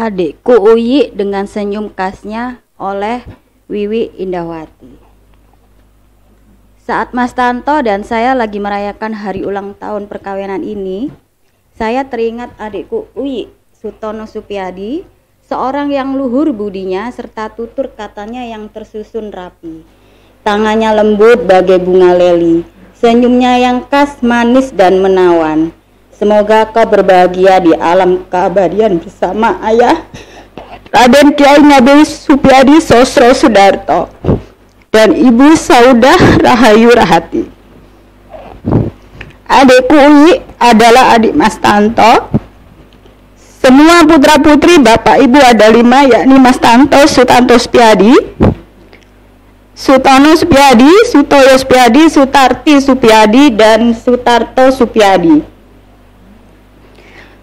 Adikku Uyi dengan senyum khasnya oleh Wiwi Indawati. Saat Mas Tanto dan saya lagi merayakan hari ulang tahun perkawinan ini, saya teringat adikku Uyi, Sutono Supyadi, seorang yang luhur budinya serta tutur katanya yang tersusun rapi. Tangannya lembut bagai bunga leli, senyumnya yang khas, manis dan menawan. Semoga kau berbahagia di alam keabadian bersama ayah Raden Kyai Nabil Supyadi Sosro Sudarto dan ibu Saudah Rahayu Rahati. Adikku Uyi adalah adik Mas Tanto. Semua putra putri bapak ibu ada 5, yakni Mas Tanto, Sutanto Supyadi, Sutono Supyadi, Sutoyo Supyadi, Sutarti Supyadi, dan Sutarto Supyadi.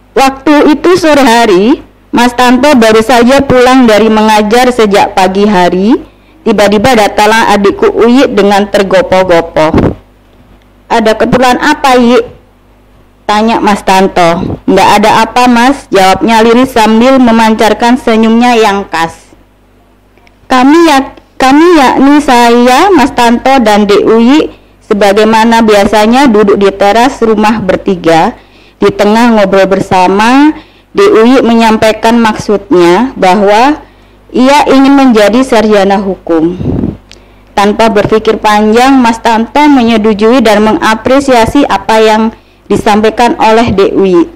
Waktu itu sore hari, Mas Tanto baru saja pulang dari mengajar sejak pagi hari. Tiba-tiba datanglah adikku Uyi dengan tergopoh-gopoh. Ada keperluan apa, Yi? Tanya Mas Tanto. Nggak ada apa, Mas, jawabnya liris sambil memancarkan senyumnya yang khas. Kami yakni saya, Mas Tanto, dan Dek Uyi sebagaimana biasanya duduk di teras rumah bertiga. Di tengah ngobrol bersama, Dek Uyi menyampaikan maksudnya bahwa ia ingin menjadi sarjana hukum. Tanpa berpikir panjang, Mas Tanto menyetujui dan mengapresiasi apa yang disampaikan oleh Dek Uyi.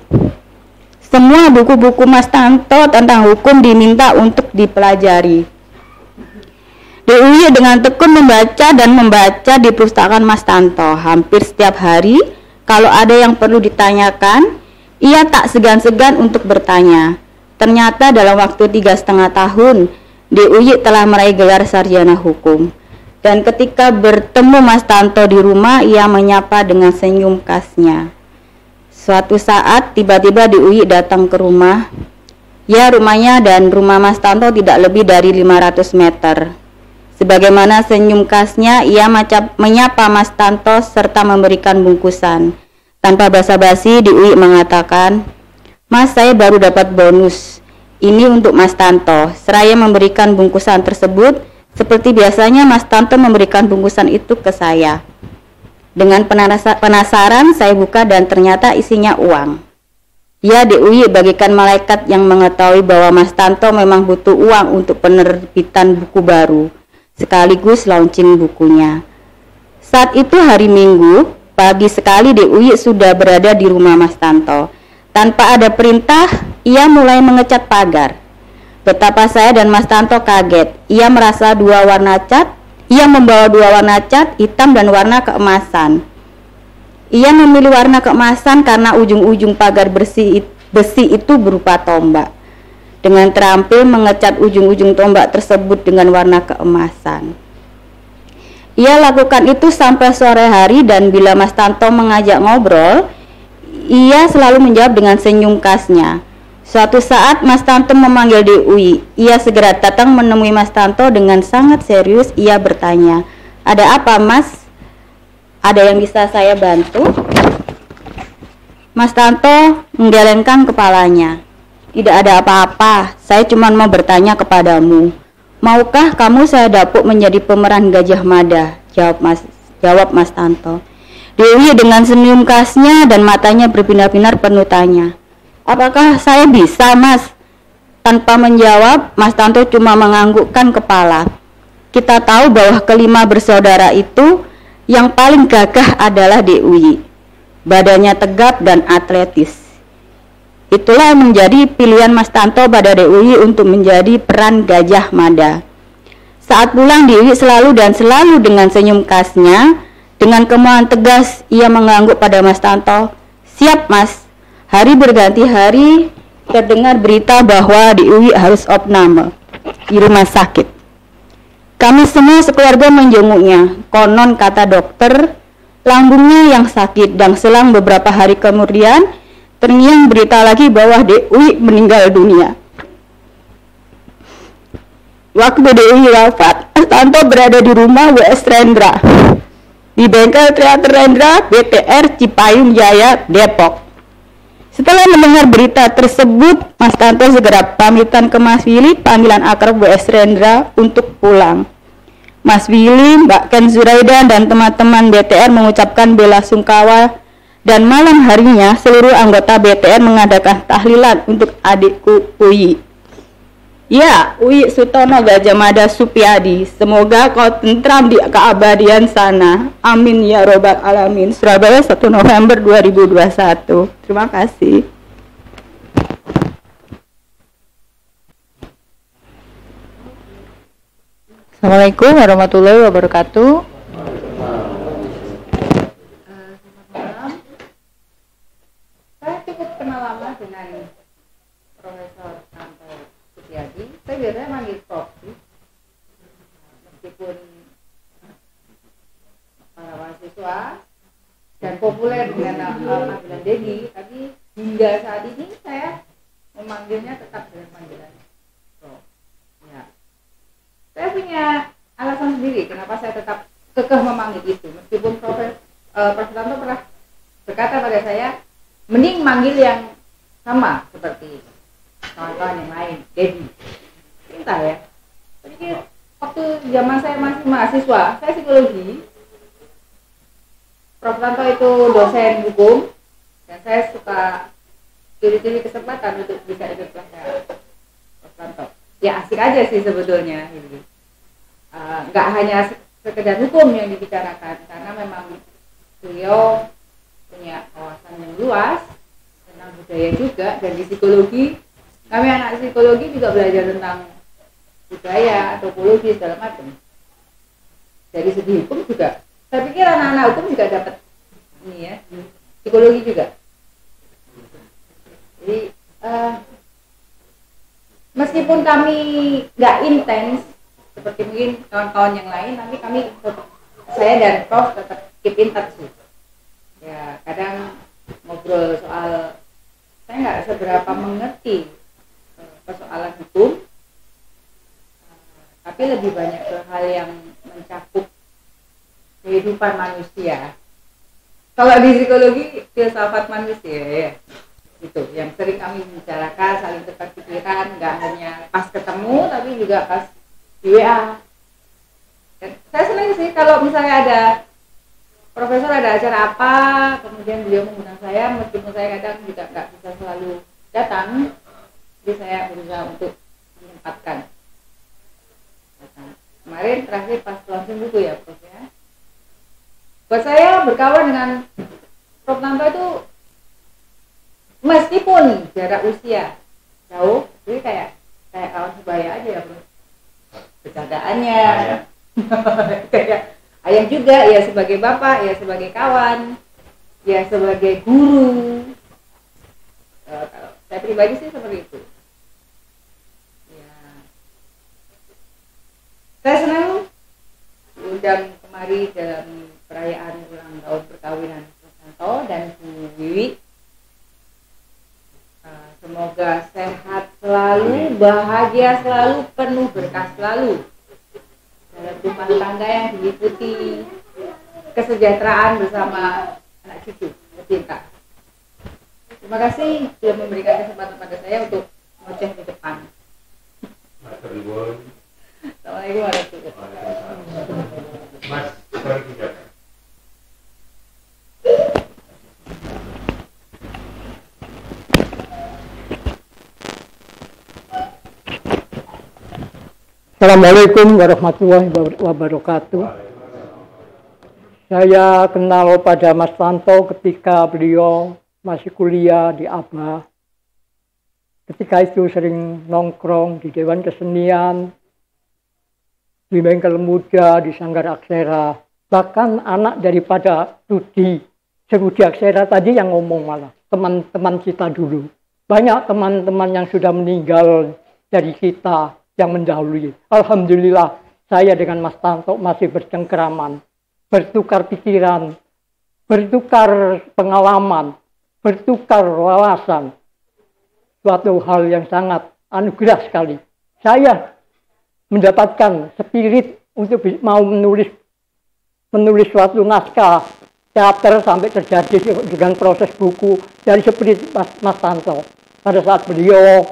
Semua buku-buku Mas Tanto tentang hukum diminta untuk dipelajari. Dek Uyi dengan tekun membaca dan membaca di perpustakaan Mas Tanto. Hampir setiap hari, kalau ada yang perlu ditanyakan, ia tak segan-segan untuk bertanya. Ternyata dalam waktu 3,5 tahun, Dek Uyi telah meraih gelar sarjana hukum. Dan ketika bertemu Mas Tanto di rumah, ia menyapa dengan senyum khasnya. Suatu saat, tiba-tiba Dek Uyi datang ke rumah. Ya, rumahnya dan rumah Mas Tanto tidak lebih dari 500 meter. Sebagaimana senyum khasnya, ia menyapa Mas Tanto serta memberikan bungkusan. Tanpa basa-basi, Dek Uyi mengatakan, Mas, saya baru dapat bonus. Ini untuk Mas Tanto. Seraya memberikan bungkusan tersebut, seperti biasanya Mas Tanto memberikan bungkusan itu ke saya. Dengan penasaran, saya buka dan ternyata isinya uang. Ya, Dek Uyi bagikan malaikat yang mengetahui bahwa Mas Tanto memang butuh uang untuk penerbitan buku baru, sekaligus launching bukunya. Saat itu hari Minggu, pagi sekali Dek Uyi sudah berada di rumah Mas Tanto. Tanpa ada perintah, ia mulai mengecat pagar. Betapa saya dan Mas Tanto kaget. Ia membawa dua warna cat, hitam dan warna keemasan. Ia memilih warna keemasan karena ujung-ujung pagar besi itu berupa tombak. Dengan terampil mengecat ujung-ujung tombak tersebut dengan warna keemasan. Ia lakukan itu sampai sore hari, dan bila Mas Tanto mengajak ngobrol, ia selalu menjawab dengan senyum khasnya. Suatu saat Mas Tanto memanggil Dek Uyi. Ia segera datang menemui Mas Tanto dengan sangat serius. Ia bertanya, ada apa, Mas? Ada yang bisa saya bantu? Mas Tanto menggelengkan kepalanya. Tidak ada apa-apa, saya cuma mau bertanya kepadamu. Maukah kamu saya dapuk menjadi pemeran Gajah Mada? Jawab Mas Tanto. Dek Uyi dengan senyum khasnya dan matanya berbinar-binar penuh tanya. Apakah saya bisa, Mas? Tanpa menjawab, Mas Tanto cuma menganggukkan kepala. Kita tahu bahwa kelima bersaudara itu yang paling gagah adalah Dek Uyi. Badannya tegap dan atletis. Itulah yang menjadi pilihan Mas Tanto pada Dek Uyi untuk menjadi peran Gajah Mada. Saat pulang, Dek Uyi selalu dengan senyum khasnya. Dengan kemauan tegas, ia mengangguk pada Mas Tanto. Siap, Mas. Hari berganti hari, terdengar berita bahwa Dek Uyi harus opname di rumah sakit. Kami semua sekeluarga menjenguknya. Konon kata dokter, lambungnya yang sakit, dan selang beberapa hari kemudian, terngiang berita lagi bahwa Dek Uyi meninggal dunia. Waktu Dek Uyi wafat, Mas Tanto berada di rumah W.S. Rendra, di bengkel Teater Rendra, BTR Cipayung Jaya, Depok. Setelah mendengar berita tersebut, Mas Tanto segera pamitan ke Mas Willy, panggilan akrab W.S. Rendra, untuk pulang. Mas Willy, Mbak Ken Zuraidan, dan teman-teman BTR mengucapkan bela sungkawa, dan malam harinya seluruh anggota BTR mengadakan tahlilan untuk adikku Uyi. Ya, Uyi Sutono Gajah Mada Supiadi, semoga kau tentram di keabadian sana. Amin ya robbal alamin. Surabaya 1 November 2021. Terima kasih. Assalamualaikum warahmatullahi wabarakatuh. Saya cukup kenal lama dengan Profesor Tanto Supiadi. Saya biasanya manggil Prof sih. Meskipun para mahasiswa dan populer dengan panggilan Dedi, tapi hingga saat ini saya memanggilnya tetap dengan panggilan Prof. Ya. Saya punya alasan sendiri kenapa saya tetap kekeh memanggil itu, meskipun Prof Tanto pernah berkata pada saya, mending manggil yang sama seperti kawan-kawan yang lain, Dedi. Entah ya. Jadi waktu zaman saya masih mahasiswa, saya psikologi. Prof Tanto itu dosen hukum, dan saya suka curi-curi kesempatan untuk bisa ikut kelasnya Prof Tanto. Ya asik aja sih sebetulnya. Nggak hanya sekedar hukum yang dibicarakan, karena memang beliau punya kawasan yang luas tentang budaya juga, dan di psikologi kami anak psikologi juga belajar tentang budaya, antropologi segala macam. Dari segi hukum juga, saya pikir anak-anak hukum juga dapat ini ya, psikologi juga. Jadi meskipun kami nggak intens seperti mungkin kawan-kawan yang lain, tapi kami tetap, saya dan Prof tetap keep in touch sih. Ya kadang ngobrol soal, saya nggak seberapa mengerti persoalan hukum, tapi lebih banyak ke hal yang mencakup kehidupan manusia. Kalau di psikologi filsafat manusia ya, itu yang sering kami bicarakan, saling tukar pikiran, nggak hanya pas ketemu tapi juga pas di WA. Dan saya senang sih kalau misalnya ada profesor ada acara apa, kemudian beliau mengundang saya, meskipun saya kadang juga nggak bisa selalu datang, jadi saya berusaha untuk menyempatkan. Kemarin terakhir pas launching buku ya Prof ya. Buat saya berkawan dengan Prof Tanto itu meskipun jarak usia jauh, jadi kayak kawan sebaya aja ya Prof. Bercandaannya kayak ayah juga, ya sebagai bapak, ya sebagai kawan, ya sebagai guru. Kalau saya pribadi sih seperti itu. Ya. Saya senang diundang kemari dalam perayaan ulang tahun perkawinan Prof Tanto dan Bu Wiwi. Semoga sehat selalu, bahagia selalu, penuh berkah selalu dalam rumah tangga yang diliputi kesejahteraan bersama anak cucu tercinta. Terima kasih sudah memberikan kesempatan pada saya untuk ngoceh di depan. Assalamualaikum warahmatullahi wabarakatuh. Mas, Assalamualaikum warahmatullahi wabarakatuh. Saya kenal pada Mas Tanto ketika beliau masih kuliah di ABA. Ketika itu sering nongkrong di Dewan Kesenian, di Bengkel Muda, di Sanggar Aksara. Bahkan anak daripada Rudi Aksara tadi yang ngomong malah, teman-teman kita dulu. Banyak teman-teman yang sudah meninggal dari kita yang mendahului. Alhamdulillah saya dengan Mas Tanto masih bercengkeraman, bertukar pikiran, bertukar pengalaman, bertukar wawasan. Suatu hal yang sangat anugerah sekali. Saya mendapatkan spirit untuk mau menulis suatu naskah teater sampai terjadi dengan proses buku dari seperti Mas Tanto. Pada saat beliau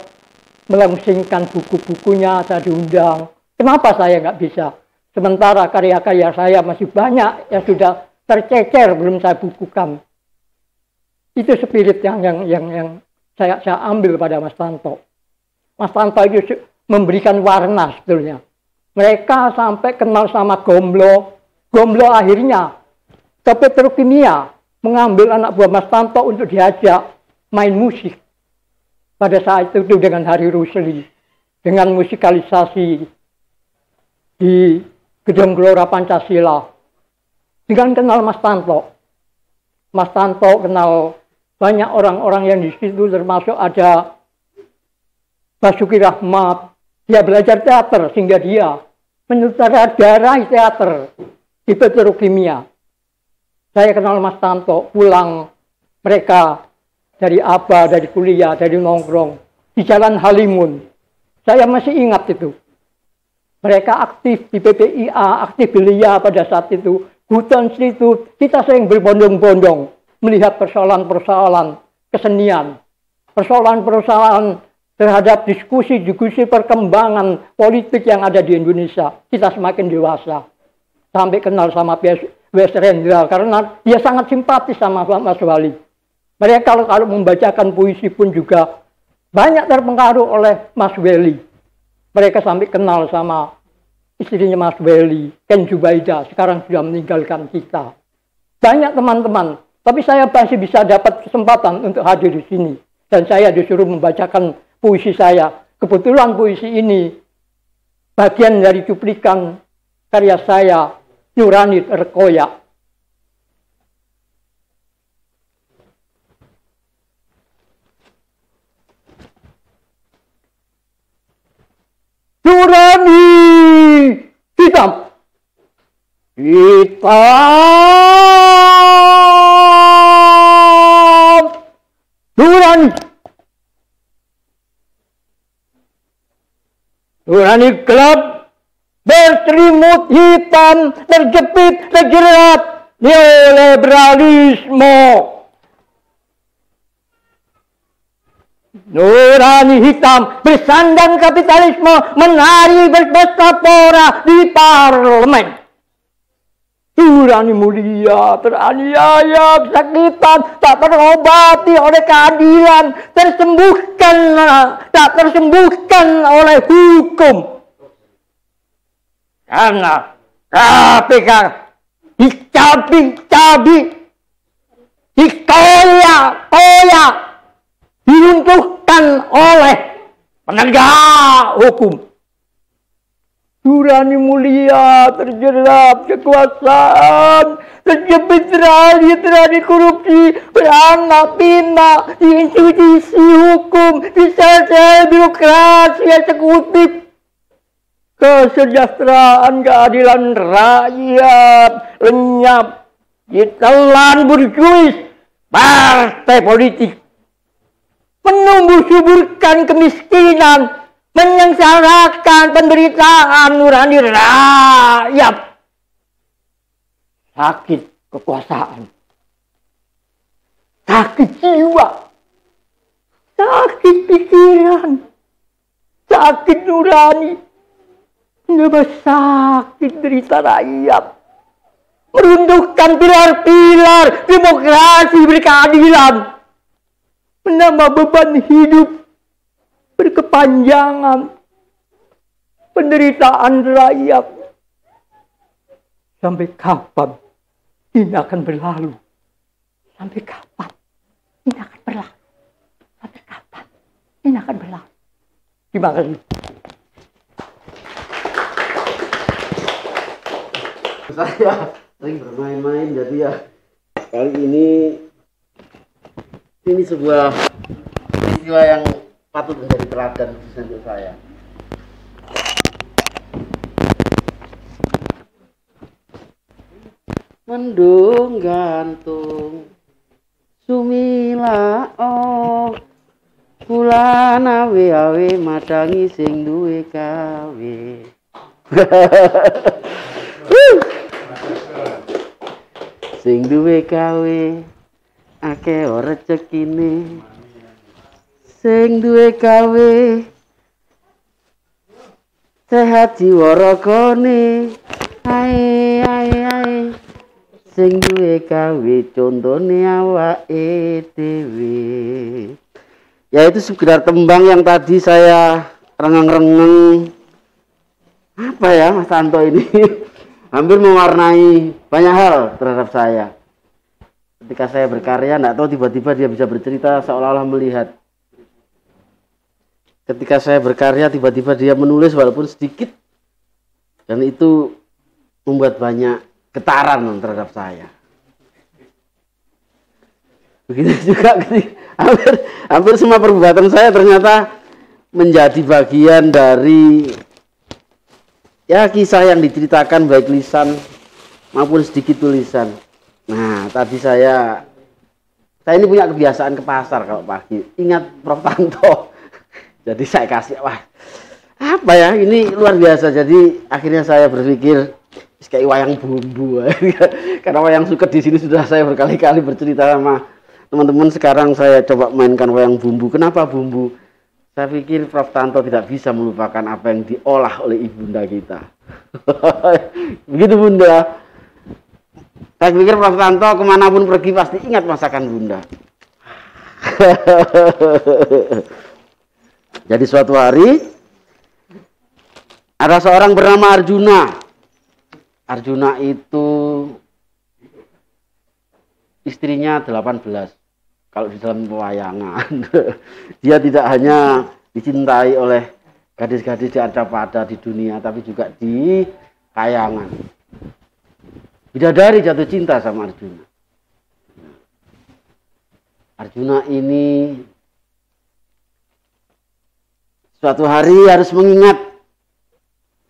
melangsingkan buku-bukunya, saya diundang. Kenapa saya nggak bisa? Sementara karya-karya saya masih banyak yang sudah tercecer belum saya bukukan. Itu spirit yang saya ambil pada Mas Tanto. Mas Tanto itu memberikan warna sebetulnya. Mereka sampai kenal sama Gomblo. Gomblo akhirnya ke Petrokimia mengambil anak buah Mas Tanto untuk diajak main musik. Pada saat itu dengan Hari Rusli, dengan musikalisasi di Gedung Gelora Pancasila. Dengan kenal Mas Tanto. Mas Tanto kenal banyak orang-orang yang di situ, termasuk ada Basuki Rahmat. Dia belajar teater sehingga dia menyutradarai teater di Petrokimia. Saya kenal Mas Tanto, pulang mereka dari ABA, dari kuliah, dari nongkrong di Jalan Halimun. Saya masih ingat itu. Mereka aktif di PPIA, aktif belia pada saat itu. Hutan situ, kita sering berbondong-bondong melihat persoalan-persoalan kesenian. Persoalan-persoalan terhadap diskusi-diskusi perkembangan politik yang ada di Indonesia. Kita semakin dewasa. Sampai kenal sama Wes Rendra karena dia sangat simpatis sama Mas Wali. Mereka kalau membacakan puisi pun juga banyak terpengaruh oleh Mas Weli. Mereka sampai kenal sama istrinya Mas Weli, Ken Jubaida, sekarang sudah meninggalkan kita. Banyak teman-teman, tapi saya masih bisa dapat kesempatan untuk hadir di sini. Dan saya disuruh membacakan puisi saya. Kebetulan puisi ini bagian dari cuplikan karya saya, Nurani Terkoyak. Nurani hitam, hitam, Nurani, Nurani gelap, berselimut hitam, terjepit, terjerat neoliberalisme. Nurani hitam bersandang kapitalisme, menari berpesta-pora di parlemen. Nurani mulia teraniaya, kesakitan, tak terobati oleh keadilan, tak tersembuhkan oleh hukum. Karena KPK dicabik-cabik, dikoyak-koyak, diruntuhkan oleh penegak hukum. Nurani mulia terjerat kekuasaan, terjepit terjadi korupsi, beranak pinak di institusi hukum, di sel-sel birokrasi eksekutif. Kesejahteraan keadilan rakyat lenyap ditelan burjuis partai politik. Menumbuh suburkan kemiskinan, menyengsarakan penderitaan nurani rakyat. Sakit kekuasaan, sakit jiwa, sakit pikiran, sakit nurani, nambah sakit derita rakyat. Meruntuhkan pilar-pilar demokrasi berkeadilan. Menambah beban hidup berkepanjangan, penderitaan rakyat. Sampai kapan ini akan berlalu? Sampai kapan ini akan berlalu? Sampai kapan ini akan berlalu? Terima kasih. Saya sering bermain-main, jadi ya kali ini sebuah peristiwa yang patut menjadi teladan untuk saya. Mendung gantung sumila oh bulan awe-awe madangi sing duwe gawe. sing duwe gawe akeh rezekine, sing duwe gawe sehat jiwa ragane, ae ae ae, sing duwe gawe contone awake dhewe. Ya itu sekedar tembang yang tadi saya rengeng-rengeng. Apa ya Mas Tanto ini? Hampir mewarnai banyak hal terhadap saya. Ketika saya berkarya, enggak tahu tiba-tiba dia bisa bercerita seolah-olah melihat. Ketika saya berkarya, tiba-tiba dia menulis walaupun sedikit. Dan itu membuat banyak getaran terhadap saya. Begitu juga hampir semua perbuatan saya ternyata menjadi bagian dari ya kisah yang diceritakan baik lisan maupun sedikit tulisan. Nah, tadi saya ini punya kebiasaan ke pasar kalau pagi. Ingat Prof Tanto. Jadi saya kasih, wah apa ya, ini luar biasa. Jadi akhirnya saya berpikir kayak wayang bumbu. Karena wayang suket di sini sudah saya berkali-kali bercerita sama teman-teman. Sekarang saya coba mainkan wayang bumbu. Kenapa bumbu? Saya pikir Prof Tanto tidak bisa melupakan apa yang diolah oleh ibunda kita. Begitu Bunda. Saya pikir Prof Tanto kemanapun pergi pasti ingat masakan Bunda. Jadi suatu hari ada seorang bernama Arjuna. Arjuna itu istrinya 18. Kalau di dalam pewayangan, dia tidak hanya dicintai oleh gadis-gadis di Arcapada di dunia, tapi juga di kayangan. Bidadari jatuh cinta sama Arjuna. Arjuna ini suatu hari harus mengingat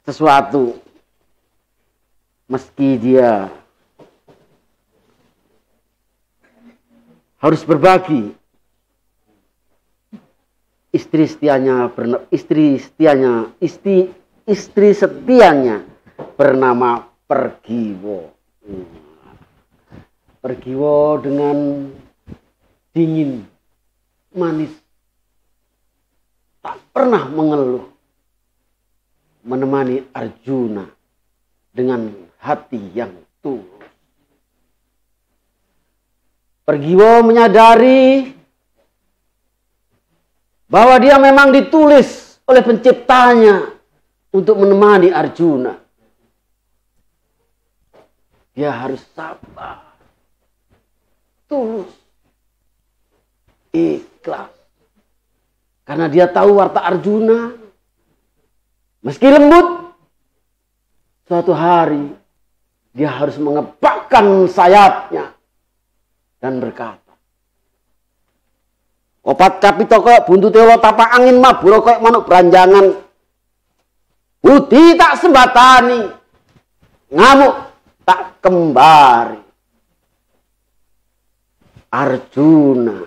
sesuatu, meski dia harus berbagi. Istri setianya bernama Pergiwo. Pergiwo dengan dingin, manis, tak pernah mengeluh, menemani Arjuna dengan hati yang tulus. Pergiwo menyadari bahwa dia memang ditulis oleh penciptanya untuk menemani Arjuna. Dia harus sabar, tulus, ikhlas. Karena dia tahu watak Arjuna, meski lembut, suatu hari dia harus mengepakkan sayapnya dan berkata, opat kapito kok buntute lo tapak angin maburo kok manuk beranjangan. Budi tak sembatani, ngamuk tak kembari. Arjuna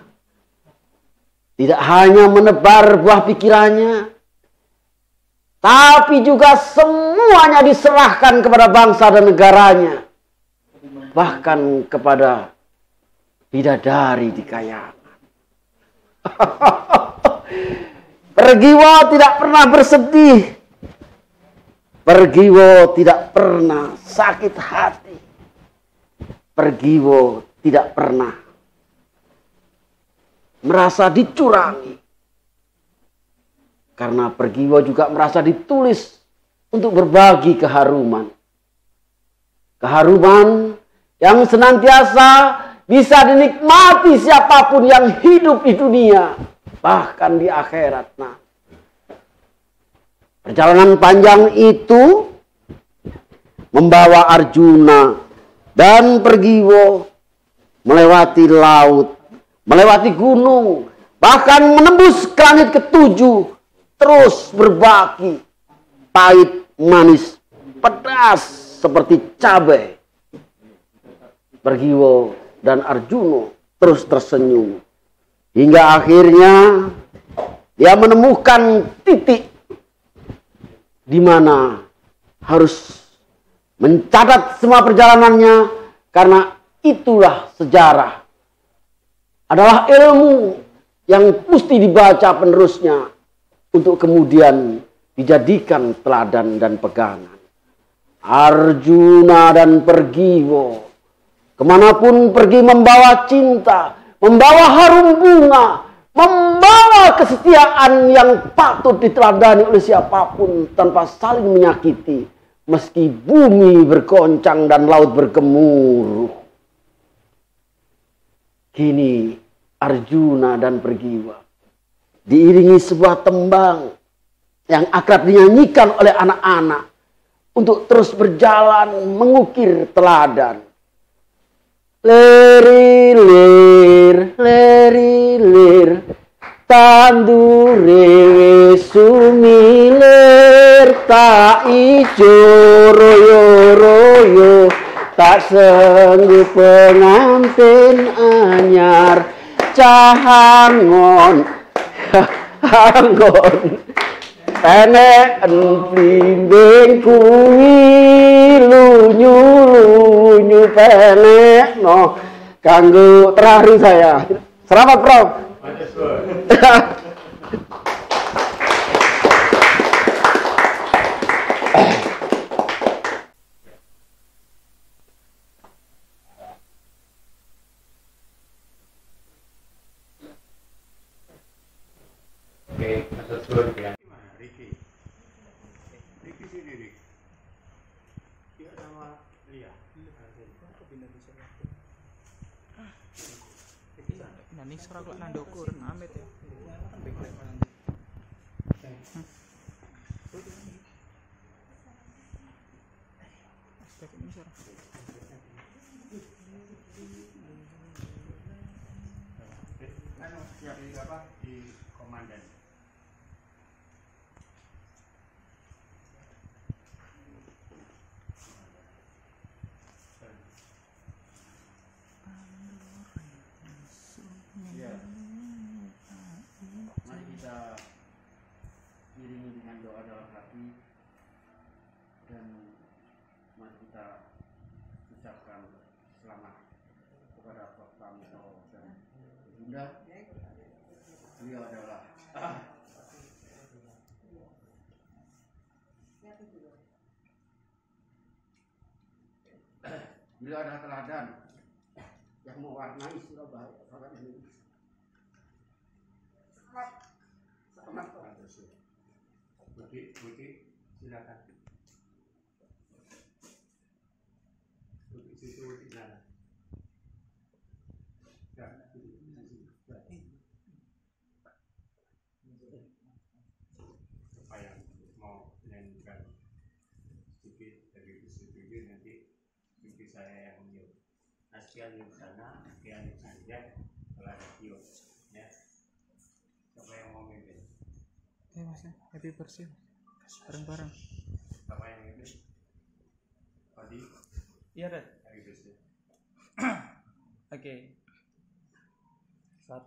tidak hanya menebar buah pikirannya, tapi juga semuanya diserahkan kepada bangsa dan negaranya. Bahkan kepada bidadari di kayangan. Pergiwo tidak pernah bersedih. Pergiwo tidak pernah sakit hati. Pergiwo tidak pernah merasa dicurangi. Karena Pergiwo juga merasa ditulis untuk berbagi keharuman. Keharuman yang senantiasa bisa dinikmati siapapun yang hidup di dunia, bahkan di akhirat. Nah, perjalanan panjang itu membawa Arjuna dan Pergiwo melewati laut, melewati gunung, bahkan menembus ke langit ketujuh, terus berbagi pahit, manis, pedas seperti cabai. Pergiwo dan Arjuna terus tersenyum. Hingga akhirnya dia menemukan titik di mana harus mencatat semua perjalanannya. Karena itulah sejarah. Adalah ilmu yang mesti dibaca penerusnya untuk kemudian dijadikan teladan dan pegangan. Arjuna dan Pergiwo kemanapun pergi membawa cinta, membawa harum bunga, membawa kesetiaan yang patut diteladani oleh siapapun tanpa saling menyakiti. Meski bumi bergoncang dan laut bergemuruh. Kini Arjuna dan Pergiwa diiringi sebuah tembang yang akrab dinyanyikan oleh anak-anak untuk terus berjalan mengukir teladan. Lerilir, lerilir, tandure sumilir, tak ijo royo-royo, tak sanggup pengantin anyar, cahangon, hangon, tenek blimbing kuwi lunyu-lunyu penek no. Kanggo terakhir saya. Selamat, Prof. Oke, matur ya. Riki sini, Rik. Dia sama Lia. Nah, ini serak kok nandokur amit ya. Apa di komandan? Ya. Mari kita iringi dengan doa dalam hati dan mari kita ucapkan selamat kepada Prof. Tamso dan Bunda. Beliau adalah beliau adalah teladan yang mewarnai Surabaya saat ini. Selamat, Budi, silakan. Budi situ di sana. Apa yang mau menyanyikan sedikit dari distribusi nanti mungkin saya yang meniup. Askian di sana, askian di sana, telah ditiup, ya. Siapa yang mau mimpin? Mas, happy birthday. Bareng-bareng. Siapa yang mimpin? Tadi? Iya, Dad. Happy birthday. Oke. 1,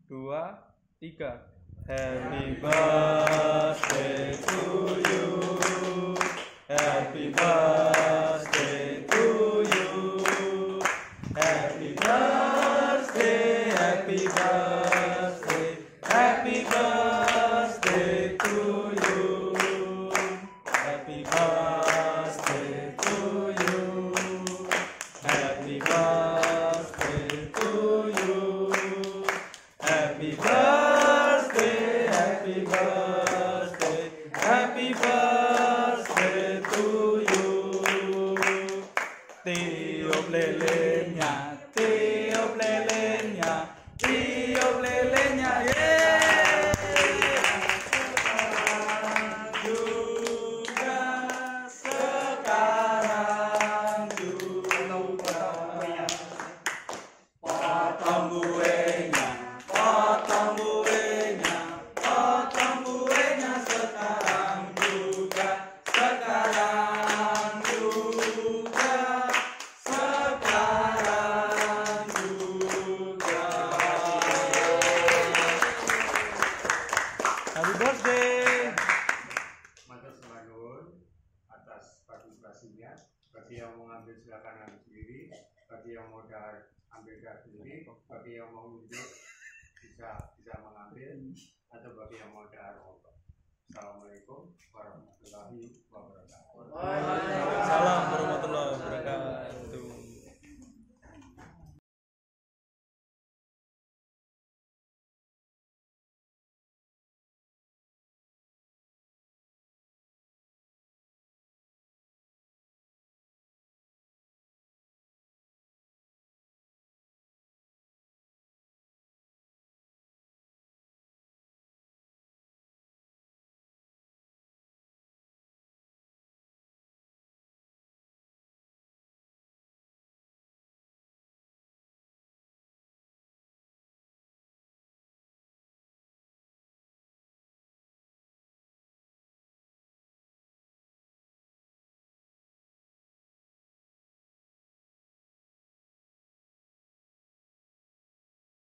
2, 3. Happy birthday to you. Happy birthday to you. Happy birthday, happy birthday, happy birthday to you. Happy birthday to you. Happy birthday to you. Happy birthday, happy birthday, happy birthday to you. Tiup lilinnya, tiup lilinnya, tiup lilinnya, yeay. Juga sekarang juga potong buenya, potong buenya, potong buenya sekarang juga, sekarang juga, sekarang juga. Happy birthday. Matur nuwun atas partisipasinya. Bagi yang mau ngambil silakan ambil sendiri. bagi yang mau dahar ambil dahar sendiri, bagi yang mau duduk bisa mengambil, atau bagi yang mau dahar ngobrol. Assalamualaikum warahmatullahi wabarakatuh. Waalaikumsalam warahmatullahi wabarakatuh.